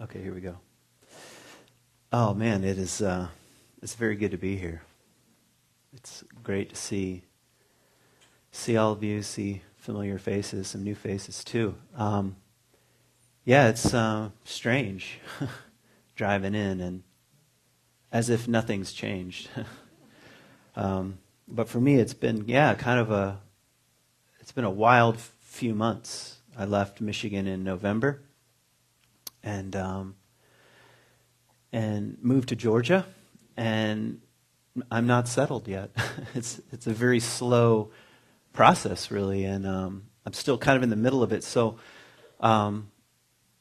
Okay, here we go. Oh man, it's very good to be here. It's great to see all of you, see familiar faces, some new faces too. Yeah, it's strange driving in and as if nothing's changed. But for me, it's been it's been a wild few months. I left Michigan in November and moved to Georgia, and I'm not settled yet. It's a very slow process, really, and I'm still kind of in the middle of it. So,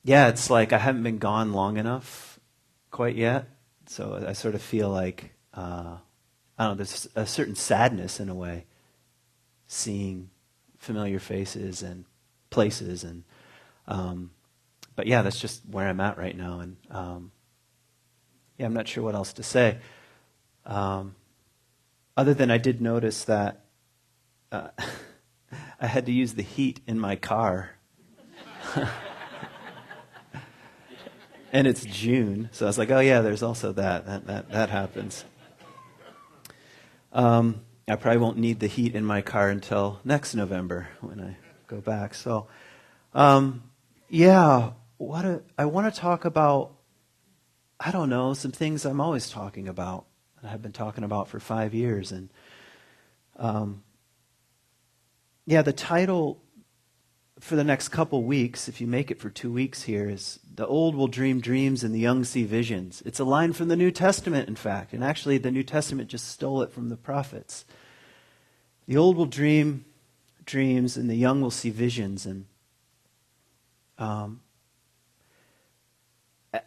it's like I haven't been gone long enough quite yet. So I sort of feel like I don't know. There's a certain sadness in a way, seeing familiar faces and places, and but yeah, that's just where I'm at right now, and I'm not sure what else to say. Other than I did notice that I had to use the heat in my car. And it's June, so I was like, oh yeah, there's also that happens. I probably won't need the heat in my car until next November when I go back. So, I want to talk about, I don't know, some things I'm always talking about, and I've been talking about for 5 years. And the title for the next couple weeks, if you make it for 2 weeks here, is "The Old Will Dream Dreams and the Young See Visions." It's a line from the New Testament, in fact, and actually the New Testament just stole it from the prophets. The old will dream dreams and the young will see visions.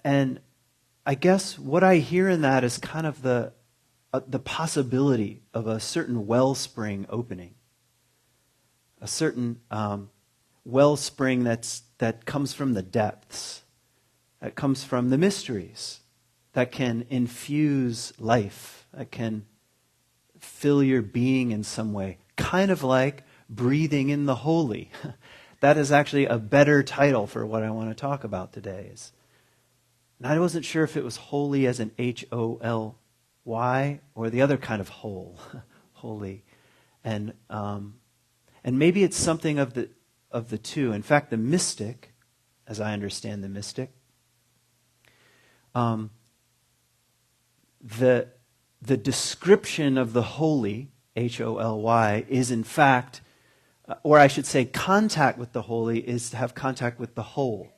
And I guess what I hear in that is kind of the possibility of a certain wellspring opening, a certain wellspring that comes from the depths, that comes from the mysteries, that can infuse life, that can fill your being in some way, kind of like breathing in the holy. That is actually a better title for what I want to talk about today. And I wasn't sure if it was holy as in Holy or the other kind of whole, holy. And maybe it's something of the two. In fact, the mystic, as I understand the mystic, the description of the holy, Holy, is in fact, or I should say contact with the holy is to have contact with the whole,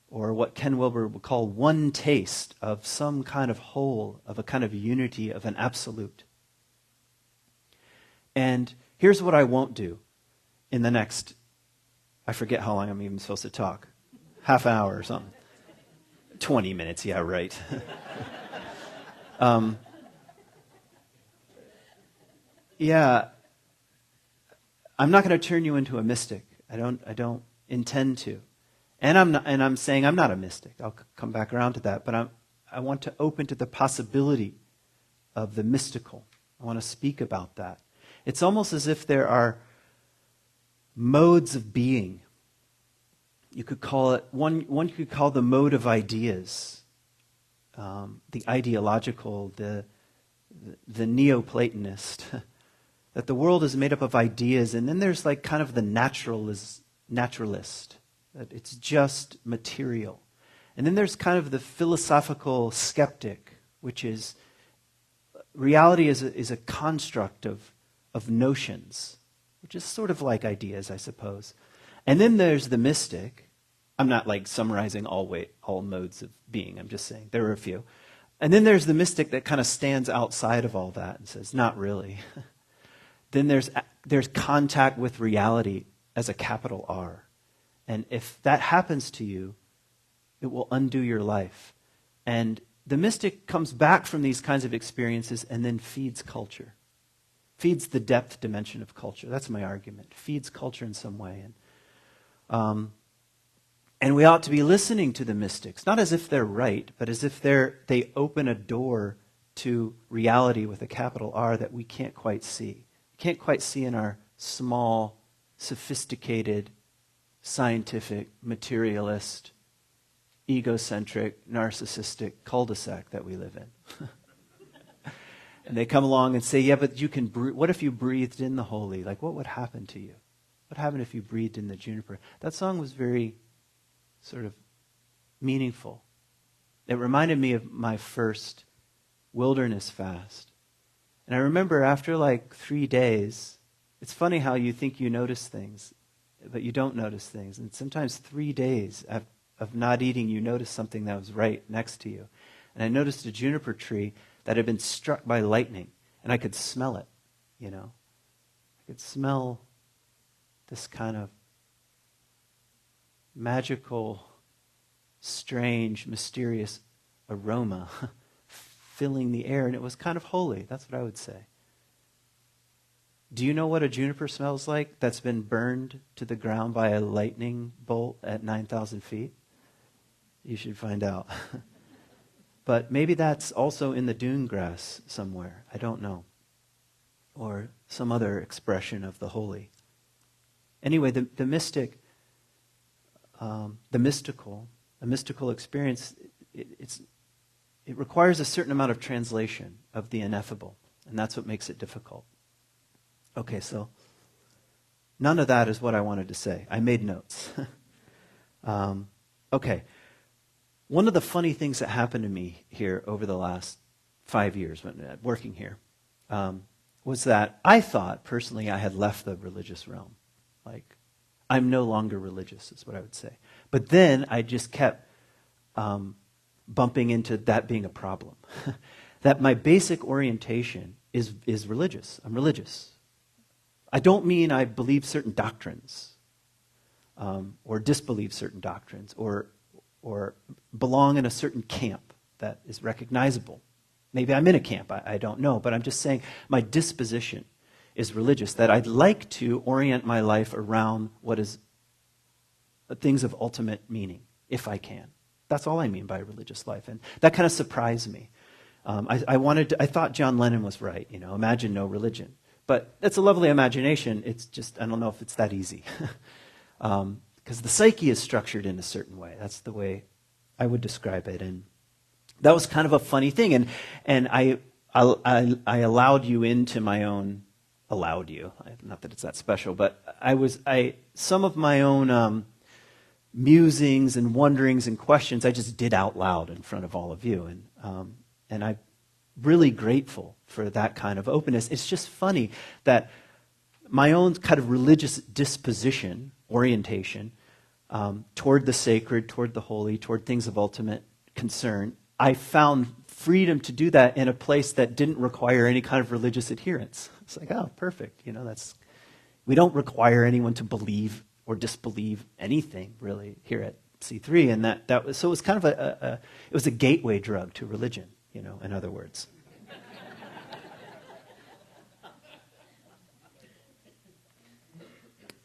or what Ken Wilber would call one taste of some kind of whole, of a kind of unity, of an absolute. And here's what I won't do in the next, I forget how long I'm even supposed to talk, half an hour or something. 20 minutes, yeah, right. I'm not going to turn you into a mystic. I don't intend to. And I'm saying I'm not a mystic. I'll come back around to that, but I want to open to the possibility of the mystical. I want to speak about that. It's almost as if there are modes of being. You could call it one could call the mode of ideas, the ideological, the Neoplatonist. That the world is made up of ideas, and then there's like kind of the naturalist, that it's just material. And then there's kind of the philosophical skeptic, which is reality is a construct of notions, which is sort of like ideas, I suppose. And then there's the mystic. I'm not like summarizing all modes of being. I'm just saying there are a few. And then there's the mystic that kind of stands outside of all that and says, not really. Then there's contact with reality as a capital R. And if that happens to you, it will undo your life. And the mystic comes back from these kinds of experiences and then feeds culture. Feeds the depth dimension of culture. That's my argument. Feeds culture in some way. And we ought to be listening to the mystics, not as if they're right, but as if they open a door to reality with a capital R that we can't quite see. Can't quite see in our small, sophisticated, scientific, materialist, egocentric, narcissistic cul-de-sac that we live in. And they come along and say, yeah, but you can what if you breathed in the holy? Like, what would happen to you? What happened if you breathed in the juniper? That song was very sort of meaningful. It reminded me of my first wilderness fast. And I remember after like 3 days, it's funny how you think you notice things, but you don't notice things. And sometimes 3 days of not eating, you notice something that was right next to you. And I noticed a juniper tree that had been struck by lightning, and I could smell it, you know. I could smell this kind of magical, strange, mysterious aroma filling the air, and it was kind of holy. That's what I would say. Do you know what a juniper smells like that's been burned to the ground by a lightning bolt at 9,000 feet? You should find out. But maybe that's also in the dune grass somewhere. I don't know. Or some other expression of the holy. Anyway, the mystical experience, it requires a certain amount of translation of the ineffable, and that's what makes it difficult. Okay, so none of that is what I wanted to say. I made notes. Okay. One of the funny things that happened to me here over the last 5 years when working here was that I thought, personally, I had left the religious realm. Like, I'm no longer religious, is what I would say. But then I just kept bumping into that being a problem. That my basic orientation is religious. I'm religious. I don't mean I believe certain doctrines or disbelieve certain doctrines or belong in a certain camp that is recognizable. Maybe I'm in a camp, I don't know, but I'm just saying my disposition is religious, that I'd like to orient my life around what is things of ultimate meaning, if I can. That's all I mean by religious life, and that kind of surprised me. I thought John Lennon was right, you know, imagine no religion. But it's a lovely imagination, it's just, I don't know if it's that easy. Because the psyche is structured in a certain way. That's the way I would describe it. And that was kind of a funny thing. And I allowed you into my own, allowed you, not that it's that special, but some of my own musings and wonderings and questions I just did out loud in front of all of you. And I'm really grateful for that kind of openness. It's just funny that my own kind of religious disposition, orientation, toward the sacred, toward the holy, toward things of ultimate concern, I found freedom to do that in a place that didn't require any kind of religious adherence. It's like, oh, perfect. You know, we don't require anyone to believe or disbelieve anything really here at C3, and that was, so it was kind of it was a gateway drug to religion, you know, in other words.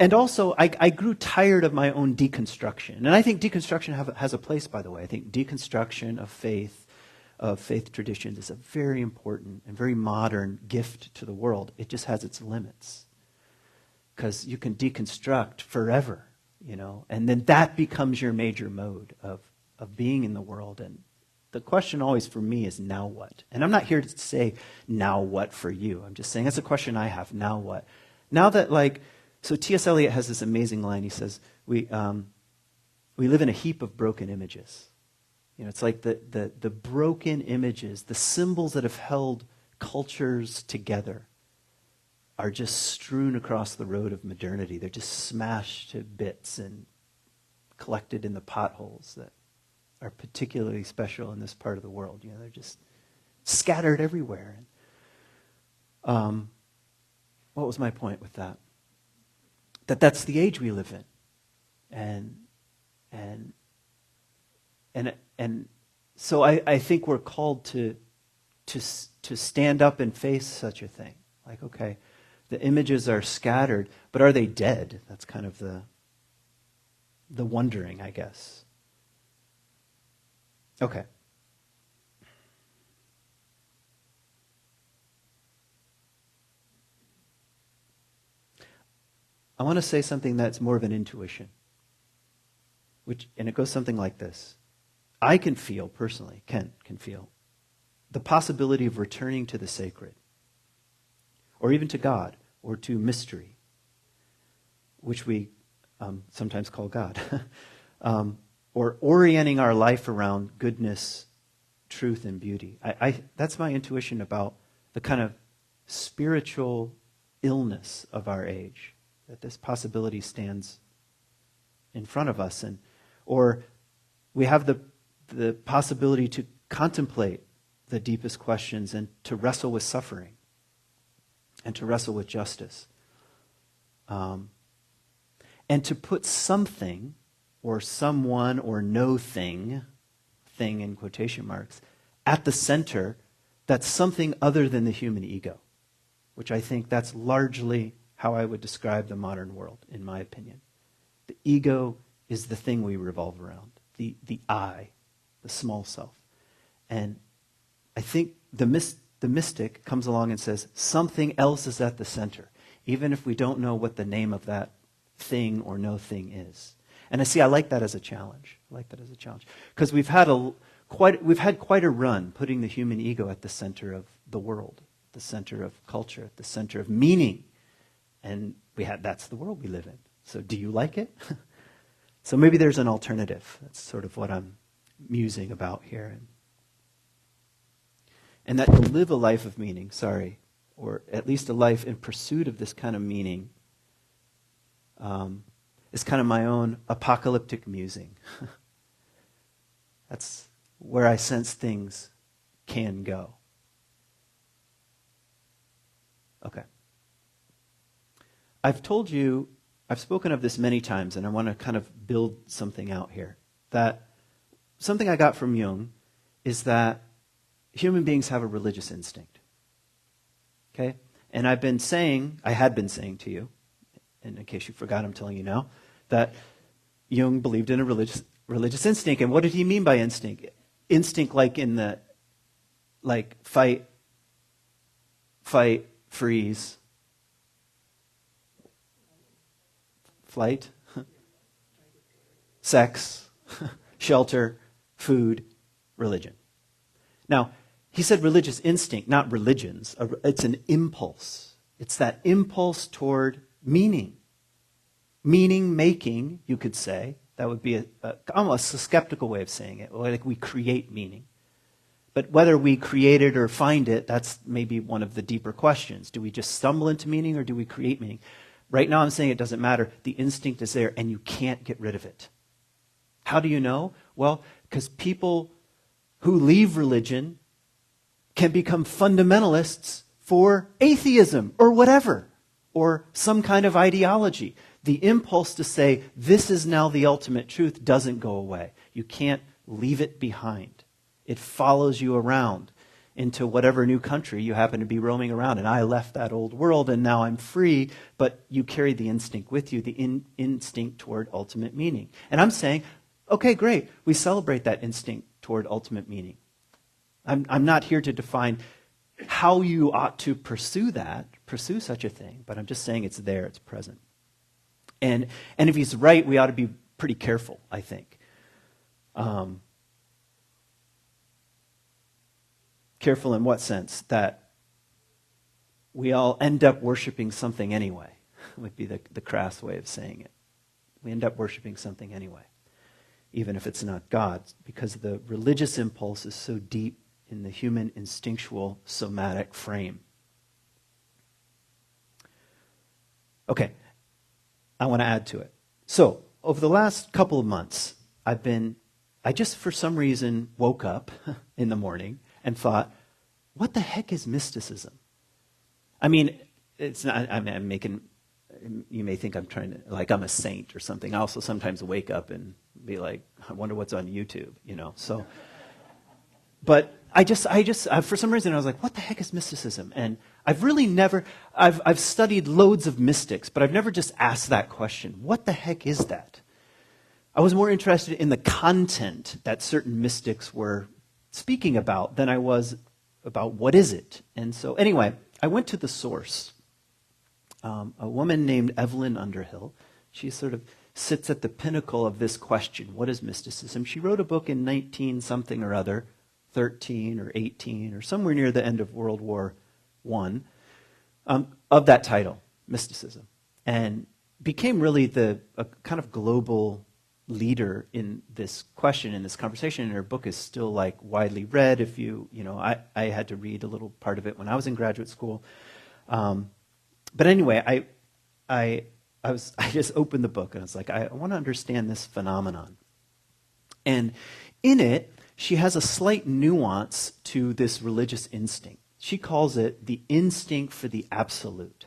And also, I grew tired of my own deconstruction. And I think deconstruction has a place, by the way. I think deconstruction of faith traditions, is a very important and very modern gift to the world. It just has its limits. Because you can deconstruct forever, you know, and then that becomes your major mode of being in the world. And the question always for me is, now what? And I'm not here to say, now what for you. I'm just saying, that's a question I have, now what? Now that, like, so T.S. Eliot has this amazing line. He says, we live in a heap of broken images. You know, it's like the broken images, the symbols that have held cultures together are just strewn across the road of modernity. They're just smashed to bits and collected in the potholes that are particularly special in this part of the world. You know, they're just scattered everywhere. What was my point with that? That's the age we live in. And so I think we're called to stand up and face such a thing. Like, okay, the images are scattered, but are they dead? That's kind of the wondering, I guess. Okay. I want to say something that's more of an intuition, and it goes something like this. I can feel personally, can feel, the possibility of returning to the sacred, or even to God, or to mystery, which we sometimes call God, or orienting our life around goodness, truth, and beauty. That's my intuition about the kind of spiritual illness of our age, that this possibility stands in front of us, or we have the possibility to contemplate the deepest questions and to wrestle with suffering and to wrestle with justice. And to put something or someone or no thing in quotation marks, at the center that's something other than the human ego, which I think that's largely how I would describe the modern world, in my opinion. The ego is the thing we revolve around, the I, the small self. And I think the mystic comes along and says, something else is at the center, even if we don't know what the name of that thing or no thing is. And I like that as a challenge. Because we've had quite a run putting the human ego at the center of the world, the center of culture, at the center of meaning. And that's the world we live in. So do you like it? So maybe there's an alternative. That's sort of what I'm musing about here. And that to live a life of meaning, or at least a life in pursuit of this kind of meaning, is kind of my own apocalyptic musing. That's where I sense things can go. Okay. I've spoken of this many times, and I want to kind of build something out here. That something I got from Jung is that human beings have a religious instinct. Okay? And I had been saying to you, and in case you forgot, I'm telling you now, that Jung believed in a religious instinct. And what did he mean by instinct? Instinct like in the, fight, freeze, flight, sex, shelter, food, religion. Now, he said religious instinct, not religions. It's an impulse. It's that impulse toward meaning. Meaning making, you could say. That would be almost a skeptical way of saying it. Like we create meaning. But whether we create it or find it, that's maybe one of the deeper questions. Do we just stumble into meaning or do we create meaning? Right now I'm saying it doesn't matter. The instinct is there and you can't get rid of it. How do you know? Well, because people who leave religion can become fundamentalists for atheism or whatever, or some kind of ideology. The impulse to say, this is now the ultimate truth, doesn't go away. You can't leave it behind. It follows you around into whatever new country you happen to be roaming around. And I left that old world and now I'm free, but you carry the instinct with you, the instinct toward ultimate meaning. And I'm saying, okay, great. We celebrate that instinct toward ultimate meaning. I'm not here to define how you ought to pursue such a thing, but I'm just saying it's there, it's present. And if he's right, we ought to be pretty careful, I think. Careful in what sense? That we all end up worshiping something anyway, would be the crass way of saying it. We end up worshiping something anyway, even if it's not God, because the religious impulse is so deep in the human instinctual somatic frame. Okay, I want to add to it. So, over the last couple of months, I just for some reason woke up in the morning and thought, what the heck is mysticism? I mean, it's not, I'm making, you may think I'm trying to, like I'm a saint or something. I also sometimes wake up and be like, I wonder what's on YouTube, so. But I just, for some reason I was like, what the heck is mysticism? And I've studied loads of mystics, but I've never just asked that question. What the heck is that? I was more interested in the content that certain mystics were speaking about than I was about what is it. And so anyway, I went to the source. A woman named Evelyn Underhill. She's sort of sits at the pinnacle of this question, what is mysticism? She wrote a book in 19-something or other, 13 or 18, or somewhere near the end of World War I, of that title, Mysticism, and became really a kind of global leader in this question, in this conversation. And her book is still like widely read. If I had to read a little part of it when I was in graduate school. But anyway, I just opened the book and I was like, I want to understand this phenomenon. And in it, she has a slight nuance to this religious instinct. She calls it the instinct for the absolute.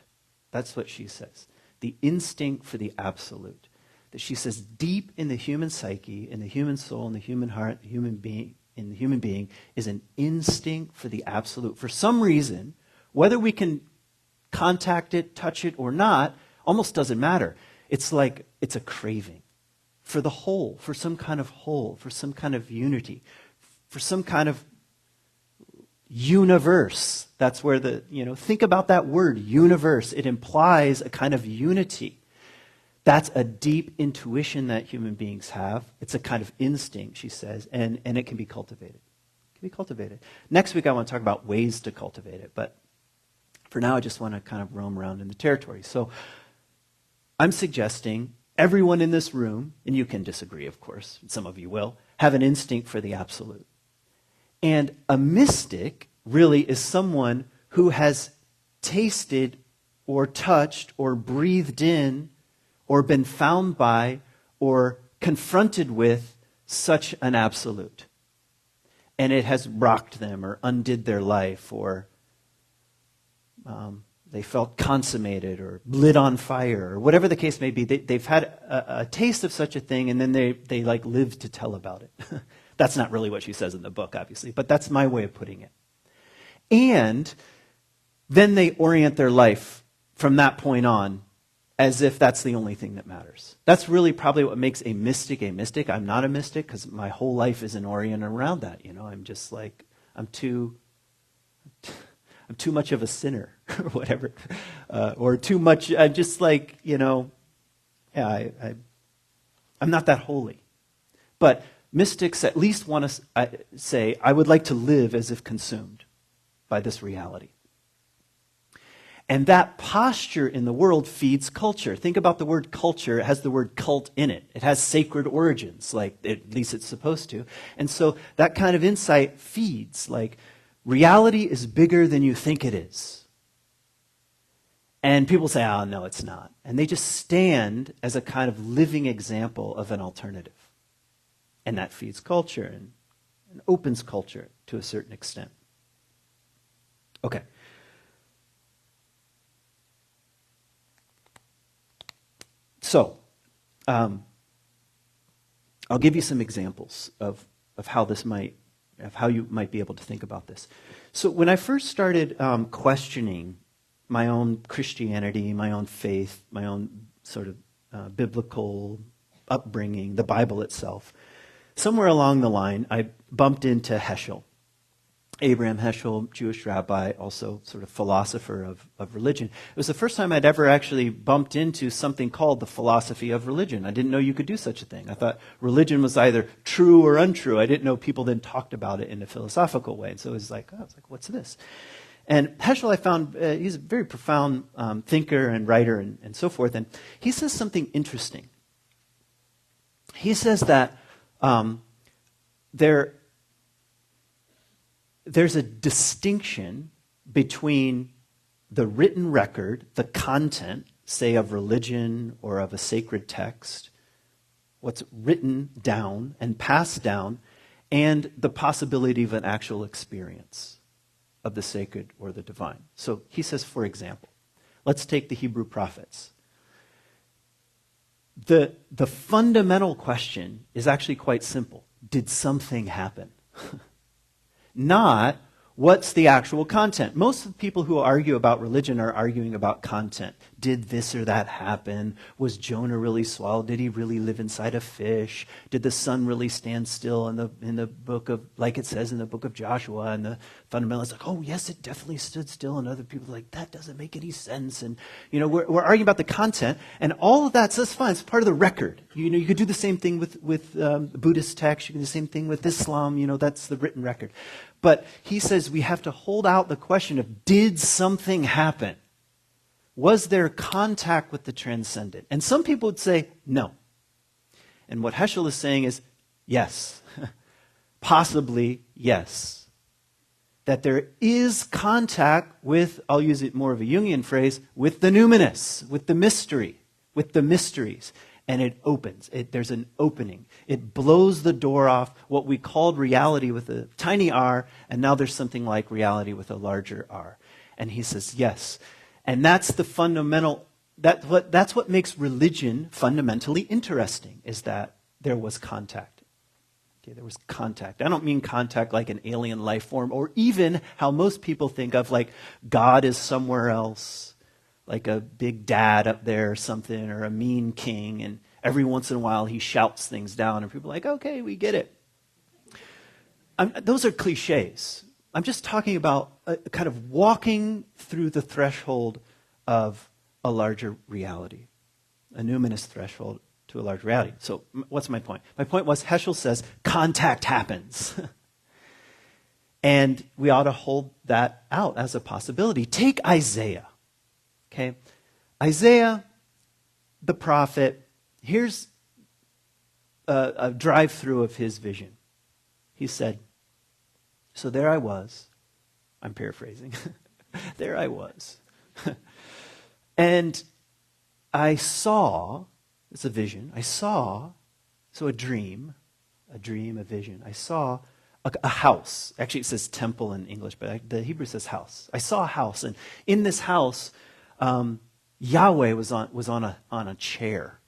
That's what she says. The instinct for the absolute. That she says deep in the human psyche, in the human soul, in the human heart, in the human being is an instinct for the absolute. For some reason, whether we can contact it, touch it, or not, almost doesn't matter. It's like it's a craving for the whole, for some kind of whole, for some kind of unity, for some kind of universe. That's where think about that word, universe. It implies a kind of unity. That's a deep intuition that human beings have. It's a kind of instinct, she says, and it can be cultivated. It can be cultivated. Next week I want to talk about ways to cultivate it, but for now I just want to kind of roam around in the territory. So I'm suggesting everyone in this room, and you can disagree, of course, some of you will, have an instinct for the absolute. And a mystic really is someone who has tasted or touched or breathed in or been found by or confronted with such an absolute. And it has rocked them or undid their life, or they felt consummated or lit on fire, or whatever the case may be. They've had a taste of such a thing, and then they like live to tell about it. That's not really what she says in the book, obviously, but that's my way of putting it. And then they orient their life from that point on as if that's the only thing that matters. That's really probably what makes a mystic a mystic. I'm not a mystic because my whole life isn't oriented around that. I'm just like, I'm too much of a sinner or whatever, or too much. I'm just like, I'm not that holy. But mystics at least want to say, I would like to live as if consumed by this reality. And that posture in the world feeds culture. Think about the word culture. It has the word cult in it. It has sacred origins, at least it's supposed to. And so that kind of insight feeds, reality is bigger than you think it is. And people say, oh, no, it's not. And they just stand as a kind of living example of an alternative. And that feeds culture and opens culture to a certain extent. Okay. So, I'll give you some examples of how you might be able to think about this. So when I first started questioning my own Christianity, my own faith, my own sort of biblical upbringing, the Bible itself, somewhere along the line I bumped into Heschel. Abraham Heschel, Jewish rabbi, also sort of philosopher of religion. It was the first time I'd ever actually bumped into something called the philosophy of religion. I didn't know you could do such a thing. I thought religion was either true or untrue. I didn't know people then talked about it in a philosophical way. And so it was like, what's this? And Heschel, I found, he's a very profound thinker and writer and so forth. And he says something interesting. He says that there's a distinction between the written record, the content, say of religion or of a sacred text, what's written down and passed down, and the possibility of an actual experience of the sacred or the divine. So he says, for example, let's take the Hebrew prophets. The fundamental question is actually quite simple. Did something happen? Not what's the actual content. Most of the people who argue about religion are arguing about content. did this or that happen? Was Jonah really swallowed? Did he really live inside a fish? Did the sun really stand still in the book of, like it says in the book of Joshua? And the fundamentalists like, oh yes, it definitely stood still. And other people are like, that doesn't make any sense. And we're arguing about the content, and all of that's fine. It's part of the record. You could do the same thing with Buddhist texts. You can do the same thing with Islam. That's the written record. But he says we have to hold out the question of, did something happen? Was there contact with the transcendent? And some people would say no. And what Heschel is saying is yes. Possibly yes. That there is contact with, I'll use it more of a Jungian phrase, with the numinous, with the mystery, with the mysteries. And it opens. There's an opening. It blows the door off what we called reality with a tiny r, and now there's something like reality with a larger r. And he says, yes. And that's the fundamental, that's what makes religion fundamentally interesting, is that there was contact. Okay, there was contact. I don't mean contact like an alien life form, or even how most people think of, like God is somewhere else, like a big dad up there or something, or a mean king, and every once in a while he shouts things down, and people are like, okay, we get it. Those are cliches. I'm just talking about kind of walking through the threshold of a larger reality, a numinous threshold to a larger reality. So what's my point? My point was, Heschel says contact happens. And we ought to hold that out as a possibility. Take Isaiah. Okay, Isaiah, the prophet, here's a drive-through of his vision. He said, so there I was. I'm paraphrasing. There I was. And I saw, it's a vision, a dream, a vision. I saw a house. Actually, it says temple in English, but the Hebrew says house. I saw a house, and in this house, Yahweh was on a chair.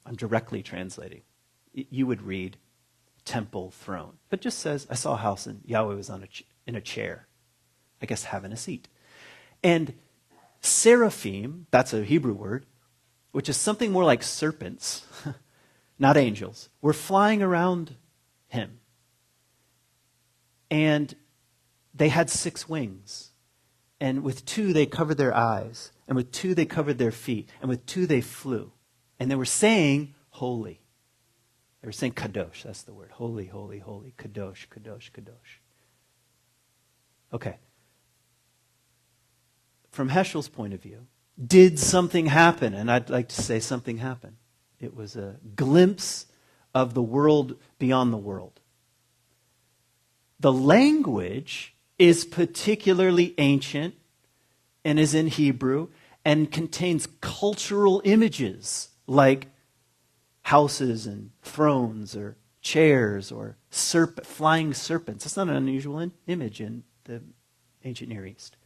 I'm directly translating. You would read temple throne, but just says I saw a house and Yahweh was in a chair. I guess having a seat. And seraphim, that's a Hebrew word, which is something more like serpents, not angels, were flying around him. And they had 6 wings. And with 2 they covered their eyes. And with 2 they covered their feet. And with 2 they flew. And they were saying, holy. They were saying kadosh, that's the word. Holy, holy, holy. Kadosh, kadosh, kadosh. Okay. From Heschel's point of view, did something happen? And I'd like to say something happened. It was a glimpse of the world beyond the world. The language is particularly ancient and is in Hebrew and contains cultural images like houses and thrones or chairs or flying serpents. That's not an unusual image in the ancient Near East.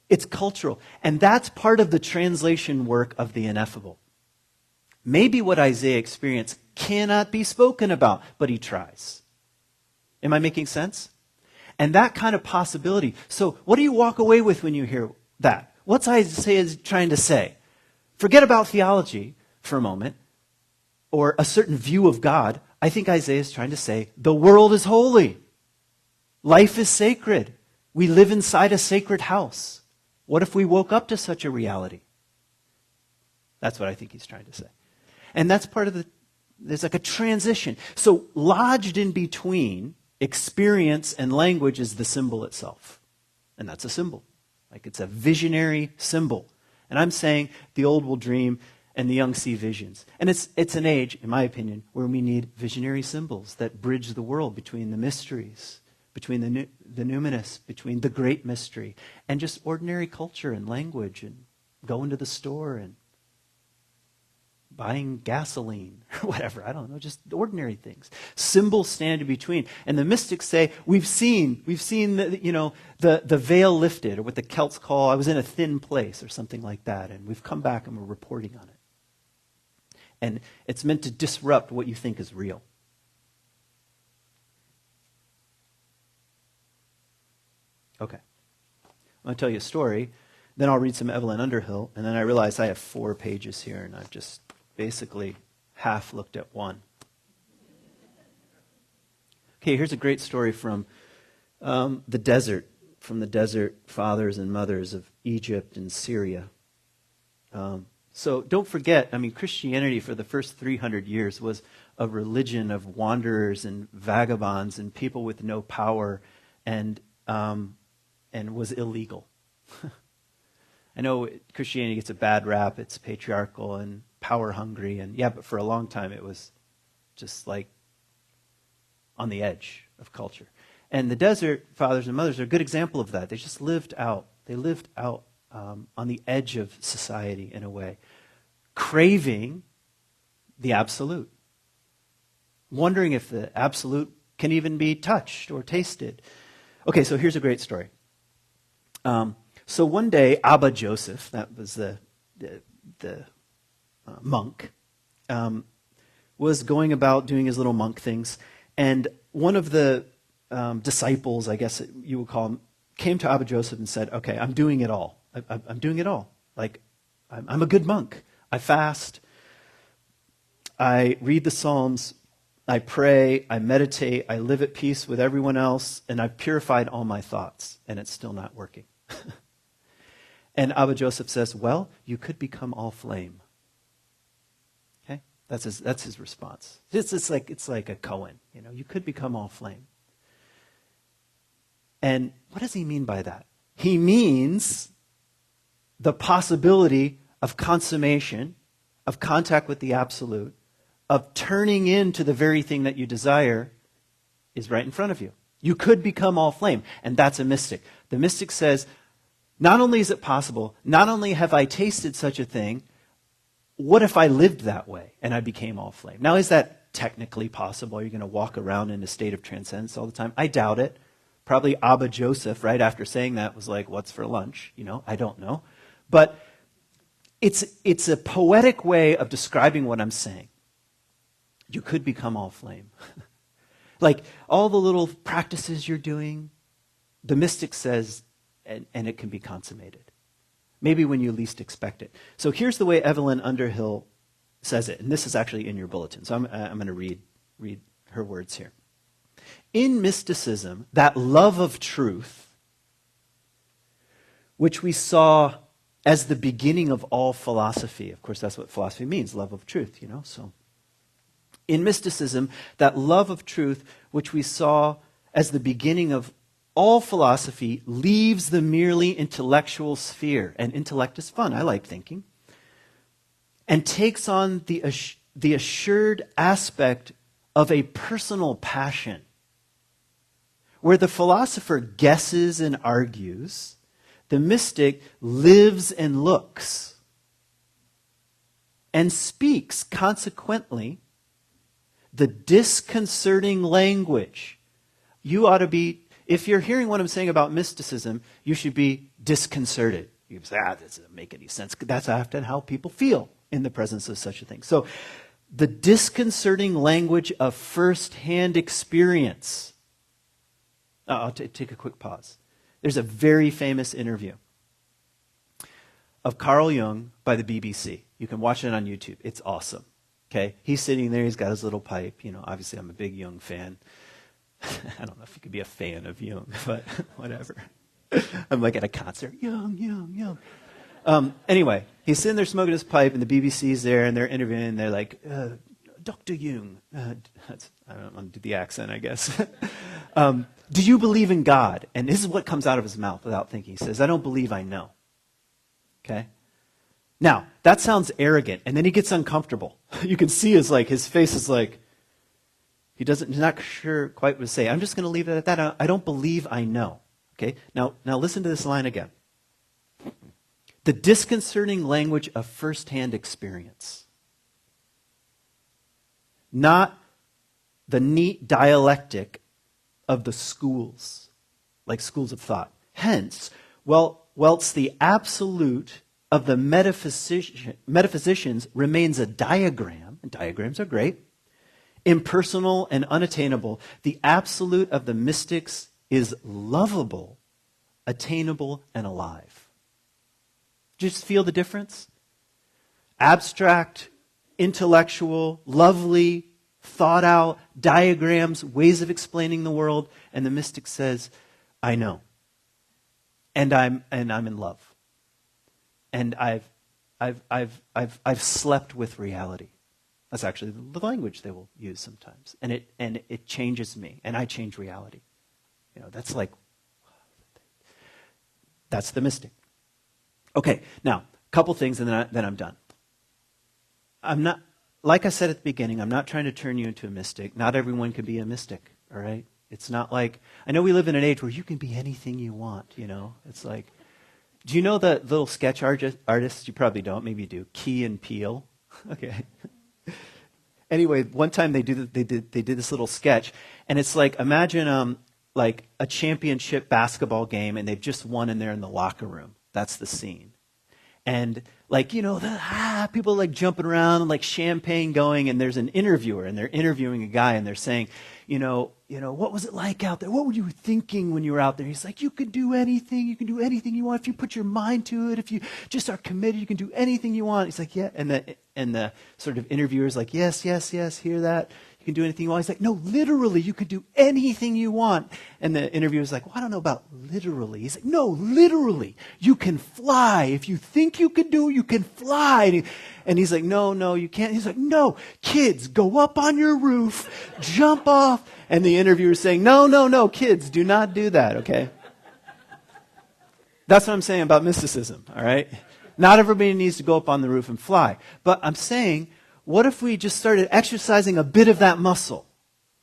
It's cultural. And that's part of the translation work of the ineffable. Maybe what Isaiah experienced cannot be spoken about, but he tries. Am I making sense? And that kind of possibility. So what do you walk away with when you hear that? What's Isaiah trying to say? Forget about theology for a moment, or a certain view of God. I think Isaiah is trying to say, the world is holy. Life is sacred. We live inside a sacred house. What if we woke up to such a reality? That's what I think he's trying to say. And that's part of there's like a transition. So lodged in between experience and language is the symbol itself. And that's a symbol. Like it's a visionary symbol. And I'm saying the old will dream and the young see visions. And it's an age, in my opinion, where we need visionary symbols that bridge the world between the mysteries, between the numinous, between the great mystery, and just ordinary culture and language, and going to the store and buying gasoline or whatever. I don't know, just ordinary things. Symbols stand in between. And the mystics say, we've seen the veil lifted, or what the Celts call, I was in a thin place, or something like that, and we've come back and we're reporting on it. And it's meant to disrupt what you think is real. Okay. I'm going to tell you a story Then I'll read some Evelyn Underhill, and then I realize I have 4 pages here, and I've just basically half looked at one. Okay, here's a great story from the desert fathers and mothers of Egypt and Syria. So don't forget, Christianity for the first 300 years was a religion of wanderers and vagabonds and people with no power, and was illegal. I know Christianity gets a bad rap. It's patriarchal and power hungry, but for a long time it was just like on the edge of culture. And the desert fathers and mothers are a good example of that. They just lived out. They lived out on the edge of society in a way, craving the absolute, wondering if the absolute can even be touched or tasted. Okay, so here's a great story. So one day, Abba Joseph, that was the monk, was going about doing his little monk things, and one of the disciples, I guess you would call him, came to Abba Joseph and said, "Okay, I'm doing it all. I'm doing it all. Like, I'm a good monk. I fast. I read the Psalms. I pray. I meditate. I live at peace with everyone else, and I've purified all my thoughts, and it's still not working." And Abba Joseph says, "Well, you could become all flame." Okay, that's his response. It's like a kohen, you could become all flame. And what does he mean by that? He means the possibility of consummation, of contact with the absolute, of turning into the very thing that you desire is right in front of you. You could become all flame, and that's a mystic. The mystic says, not only is it possible, not only have I tasted such a thing, what if I lived that way and I became all flame? Now, is that technically possible? Are you going to walk around in a state of transcendence all the time? I doubt it. Probably Abba Joseph, right after saying that, was like, "What's for lunch?" I don't know. But it's a poetic way of describing what I'm saying. You could become all flame. Like all the little practices you're doing, the mystic says, and it can be consummated. Maybe when you least expect it. So here's the way Evelyn Underhill says it, and this is actually in your bulletin. So I'm going to read her words here. In mysticism, that love of truth, which we saw as the beginning of all philosophy. Of course, that's what philosophy means, love of truth, So in mysticism, that love of truth, which we saw as the beginning of all philosophy, leaves the merely intellectual sphere. And intellect is fun. I like thinking. And takes on the assured aspect of a personal passion, where the philosopher guesses and argues, the mystic lives and looks and speaks, consequently, the disconcerting language. You ought to be, if you're hearing what I'm saying about mysticism, you should be disconcerted. You say, that doesn't make any sense. That's often how people feel in the presence of such a thing. So, the disconcerting language of first-hand experience. I'll take a quick pause. There's a very famous interview of Carl Jung by the BBC. You can watch it on YouTube. It's awesome. Okay, he's sitting there. He's got his little pipe. Obviously, I'm a big Jung fan. I don't know if you could be a fan of Jung, but whatever. I'm like at a concert. Jung. Anyway, he's sitting there smoking his pipe, and the BBC's there, and they're interviewing, and they're like, Dr. Jung. I don't want to do the accent, I guess. Do you believe in God? And this is what comes out of his mouth without thinking. He says, "I don't believe, I know." Okay? Now, that sounds arrogant, and then he gets uncomfortable. You can see his face is like, he's not sure quite what to say. I'm just going to leave it at that. I don't believe, I know. Okay? Now listen to this line again. The disconcerting language of first-hand experience. Not the neat dialectic of the schools, like schools of thought. Hence, whilst the absolute of the metaphysicians remains a diagram, and diagrams are great, impersonal and unattainable, the absolute of the mystics is lovable, attainable, and alive. Just feel the difference? Abstract, intellectual, lovely, thought out diagrams, ways of explaining the world, and the mystic says, I know. And I'm in love. And I've slept with reality. That's actually the language they will use sometimes. And it changes me, and I change reality. That's the mystic. Okay, now, a couple things, and then I'm done. I'm not, like I said at the beginning, I'm not trying to turn you into a mystic. Not everyone can be a mystic, all right? It's not like, I know we live in an age where you can be anything you want, It's like, do you know the little sketch artists? You probably don't, maybe you do. Key and Peele. Okay. Anyway, one time they did this little sketch, and it's like, imagine like a championship basketball game, and they've just won, and they're in the locker room. That's the scene. And like, people like jumping around and like champagne going, and there's an interviewer, and they're interviewing a guy, and they're saying, what was it like out there? What were you thinking when you were out there? He's like, you can do anything. You can do anything you want. If you put your mind to it, if you just are committed, you can do anything you want. He's like, yeah. And the sort of interviewer's like, yes, hear that. You can do anything you want. He's like, no, literally, you could do anything you want. And the interviewer's like, well, I don't know about literally. He's like, no, literally, you can fly. If you think you can do it, you can fly. And he's like, no, you can't. He's like, no, kids, go up on your roof, jump off. And the interviewer's saying, no, kids, do not do that, okay? That's what I'm saying about mysticism, all right? Not everybody needs to go up on the roof and fly. But I'm saying, what if we just started exercising a bit of that muscle?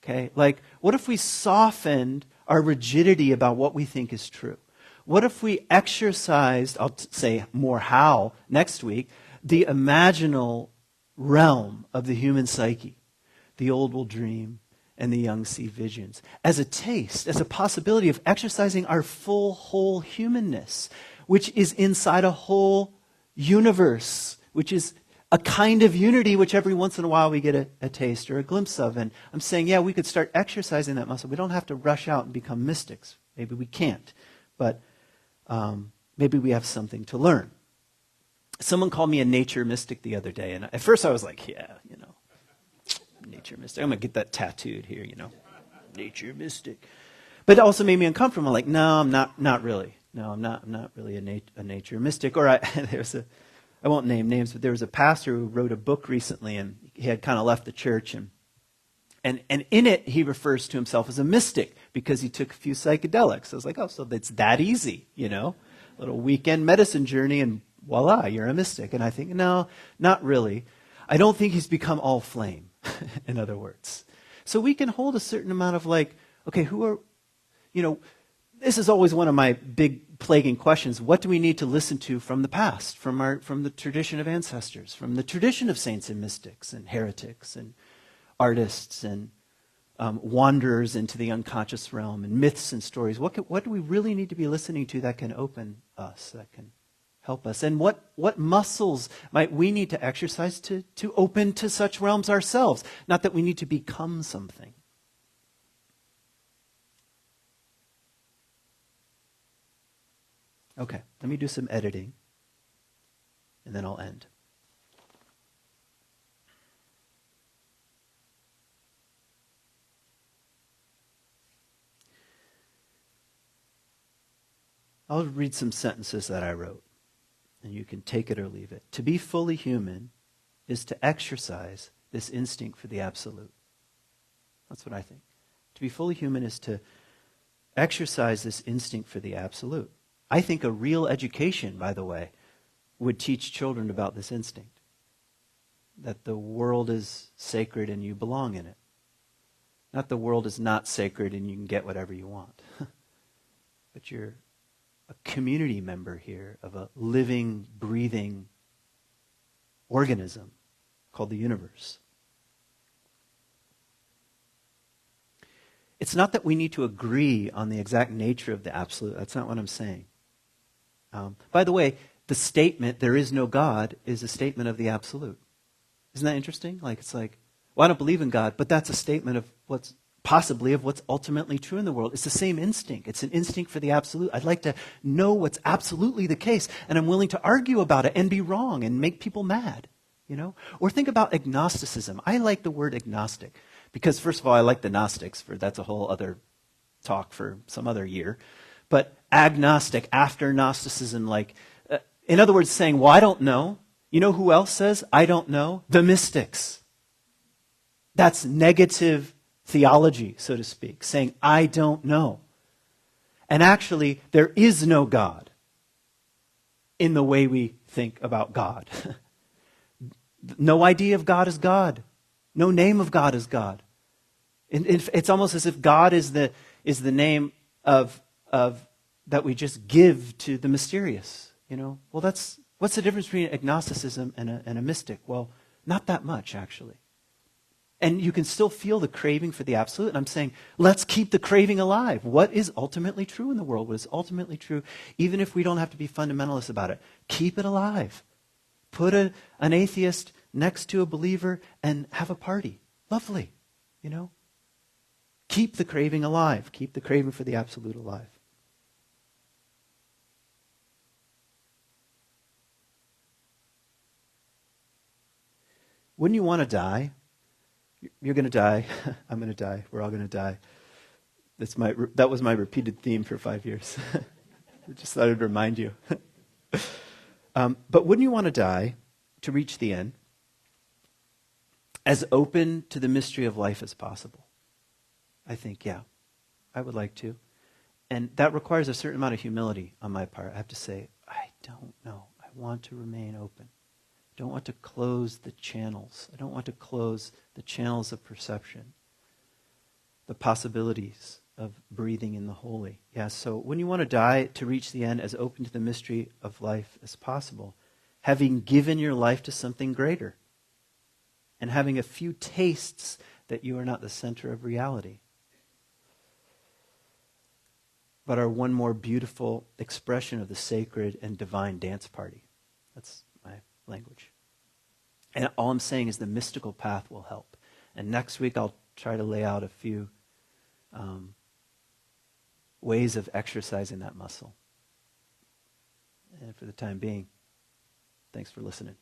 Okay? Like, what if we softened our rigidity about what we think is true? What if we exercised, I'll say more how next week, the imaginal realm of the human psyche? The old will dream, and the young see visions. As a taste, as a possibility of exercising our full, whole humanness, which is inside a whole universe, which is a kind of unity which every once in a while we get a taste or a glimpse of. And I'm saying, we could start exercising that muscle. We don't have to rush out and become mystics. Maybe we can't. But maybe we have something to learn. Someone called me a nature mystic the other day. And at first I was like, nature mystic. I'm going to get that tattooed here, nature mystic. But it also made me uncomfortable. I'm like, no, I'm not really. No, I'm not really a nature mystic. Or I won't name names, but there was a pastor who wrote a book recently, and he had kind of left the church, and in it he refers to himself as a mystic because he took a few psychedelics. I was like, oh, so it's that easy, little weekend medicine journey, and voila, you're a mystic. And I think, no, not really. I don't think he's become all flame, in other words. So we can hold a certain amount of like, okay, who are, this is always one of my big plaguing questions. What do we need to listen to from the past, from the tradition of ancestors, from the tradition of saints and mystics and heretics and artists and wanderers into the unconscious realm and myths and stories? What do we really need to be listening to that can open us, that can help us? And what muscles might we need to exercise to open to such realms ourselves? Not that we need to become something. Okay, let me do some editing, and then I'll end. I'll read some sentences that I wrote, and you can take it or leave it. To be fully human is to exercise this instinct for the absolute. That's what I think. To be fully human is to exercise this instinct for the absolute. I think a real education, by the way, would teach children about this instinct. That the world is sacred and you belong in it. Not the world is not sacred and you can get whatever you want. But you're a community member here of a living, breathing organism called the universe. It's not that we need to agree on the exact nature of the absolute. That's not what I'm saying. By the way, the statement, there is no God, is a statement of the absolute. Isn't that interesting? It's like, well, I don't believe in God, but that's a statement of what's possibly of what's ultimately true in the world. It's the same instinct. It's an instinct for the absolute. I'd like to know what's absolutely the case, and I'm willing to argue about it and be wrong and make people mad, you know? Or think about agnosticism. I like the word agnostic because, first of all, I like the Gnostics. That's a whole other talk for some other year. But agnostic, after Gnosticism, in other words, saying, well, I don't know. You know who else says, I don't know? The mystics. That's negative theology, so to speak, saying, I don't know. And actually, there is no God in the way we think about God. No idea of God is God. No name of God is God. It's almost as if God is the name of that we just give to the mysterious. You know, well, what's the difference between agnosticism and a mystic? Well, not that much, actually. And you can still feel the craving for the absolute. And I'm saying, let's keep the craving alive. What is ultimately true in the world? What is ultimately true, even if we don't have to be fundamentalists about it? Keep it alive. Put an atheist next to a believer and have a party. Lovely, you know? Keep the craving alive. Keep the craving for the absolute alive. Wouldn't you want to die? You're going to die. I'm going to die. We're all going to die. That was my repeated theme for 5 years. I just thought I'd remind you. But wouldn't you want to die to reach the end as open to the mystery of life as possible? I think, yeah. I would like to. And that requires a certain amount of humility on my part. I have to say, I don't know. I want to remain open. I don't want to close the channels. I don't want to close the channels of perception, the possibilities of breathing in the holy. Yeah, so when you want to die to reach the end as open to the mystery of life as possible, having given your life to something greater and having a few tastes that you are not the center of reality, but are one more beautiful expression of the sacred and divine dance party. That's my language. And all I'm saying is the mystical path will help. And next week I'll try to lay out a few ways of exercising that muscle. And for the time being, thanks for listening.